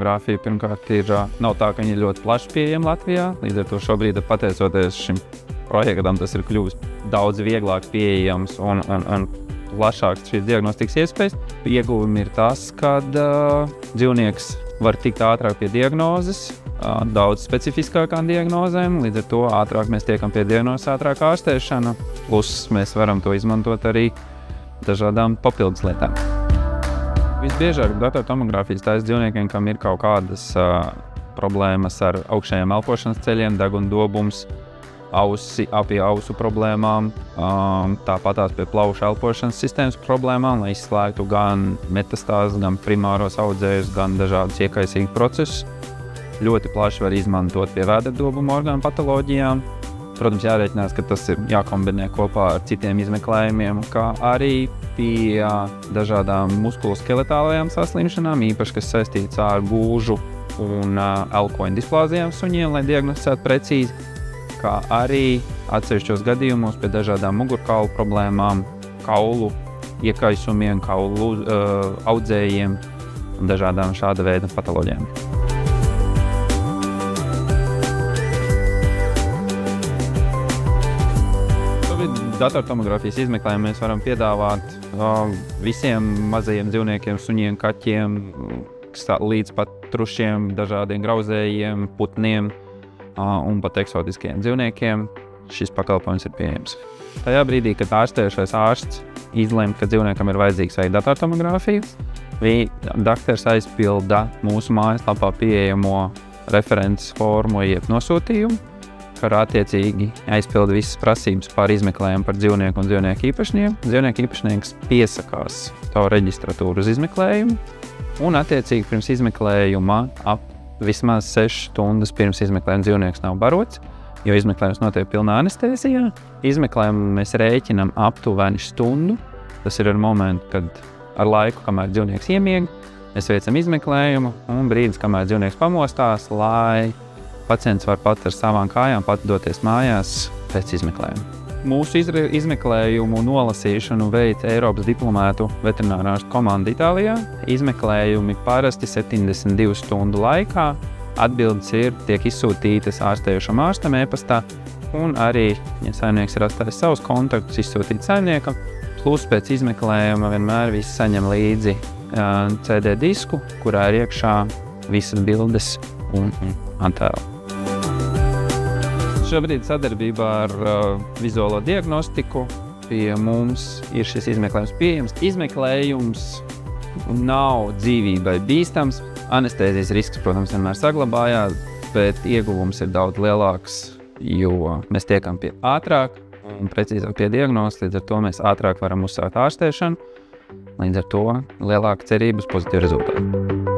tomogrāfija pirmkārt nav tā, ka viņi ir ļoti plaši pieejama Latvijā. Līdz ar to šobrīd, pateicoties šim projektam, tas ir kļuvis daudz vieglāk pieejams un plašāks šīs diagnostikas iespējas. Ieguvumi ir tas, ka dzīvnieks var tikt ātrāk pie diagnozes, daudz specifiskākām diagnozēm, līdz ar to ātrāk mēs tiekam pie diagnozes, ātrāk ārstēšana, plus mēs varam to izmantot arī dažādām papildus lietām. Visbiežāk datortomogrāfijas taisa dzīvniekiem, kam ir kaut kādas problēmas ar augšējiem elpošanas ceļiem, deguna dobums, apie ausu problēmām, tāpatās pie plaušu elpošanas sistēmas problēmām, lai izslēgtu gan metastāzes, gan primāros audzējus, gan dažādus iekaisīgus procesus. Ļoti plaši var izmantot pie vēderdobuma orgānu patoloģijām. Protams, jārēķinās, ka tas ir jākombinē kopā ar citiem izmeklējumiem, kā arī pie dažādām muskuloskeletālajām saslimšanām, īpaši, kas saistīts ar gūžu un elkoņu displāzijām suņiem, lai diagnosticētu precīzi, kā arī atsevišķos gadījumos pie dažādām mugurkaulu problēmām, kaulu iekaisumiem, kaulu audzējiem un dažādām šāda veida patoloģijām. Datortomogrāfijas izmeklējumu mēs varam piedāvāt visiem mazajiem dzīvniekiem, suņiem, kaķiem, līdz pat trušiem, dažādiem grauzējiem, putniem un pat eksotiskiem dzīvniekiem. Šis pakalpojums ir pieejams. Tajā brīdī, kad ārstējušais ārsts izlemj, ka dzīvniekam ir vajadzīgs veikt datortomogrāfiju, daktars aizpilda mūsu mājaslapā pieejamo references formu jeb nosūtījumu, ar attiecīgi aizpilda visas prasības par izmeklējumu par dzīvnieku un dzīvnieku īpašnieku. Dzīvnieku īpašnieks piesakās to reģistratūru uz izmeklējumu un attiecīgi pirms izmeklējuma vismaz 6 stundas pirms izmeklējuma dzīvnieks nav barots, jo izmeklējums notiek pilnā anestēzijā. Izmeklējumu mēs rēķinam aptuveni stundu. Tas ir ar momentu, kad ar laiku, kamēr dzīvnieks iemieg, mēs veicam izmeklējumu un brīdis, kamēr dzīvnieks pamostās, lai pacients var pat ar savām kājām doties mājās pēc izmeklējuma. Mūsu izmeklējumu nolasīšanu veic Eiropas diplomētu veterinārārstu komanda Itālijā. Izmeklējumi parasti 72 stundu laikā. Atbildes tiek izsūtītas ārstējušam ārstam e-pastā un arī, ja saimnieks ir atstājis savus kontaktus, izsūtīt saimniekam. Plus pēc izmeklējuma vienmēr visi saņem līdzi CD disku, kurā ir iekšā visas bildes un attēli. Šobrīd sadarbībā ar vizuālo diagnostiku pie mums ir šis izmeklējums pieejams. Izmeklējums nav dzīvībai bīstams. Anestēzijas risks, protams, vienmēr saglabājās, bet ieguvums ir daudz lielāks, jo mēs tiekam pie ātrāk un precīzāk pie diagnozes, līdz ar to mēs ātrāk varam uzsākt ārstēšanu, līdz ar to lielāka cerība uz pozitīvu rezultātu.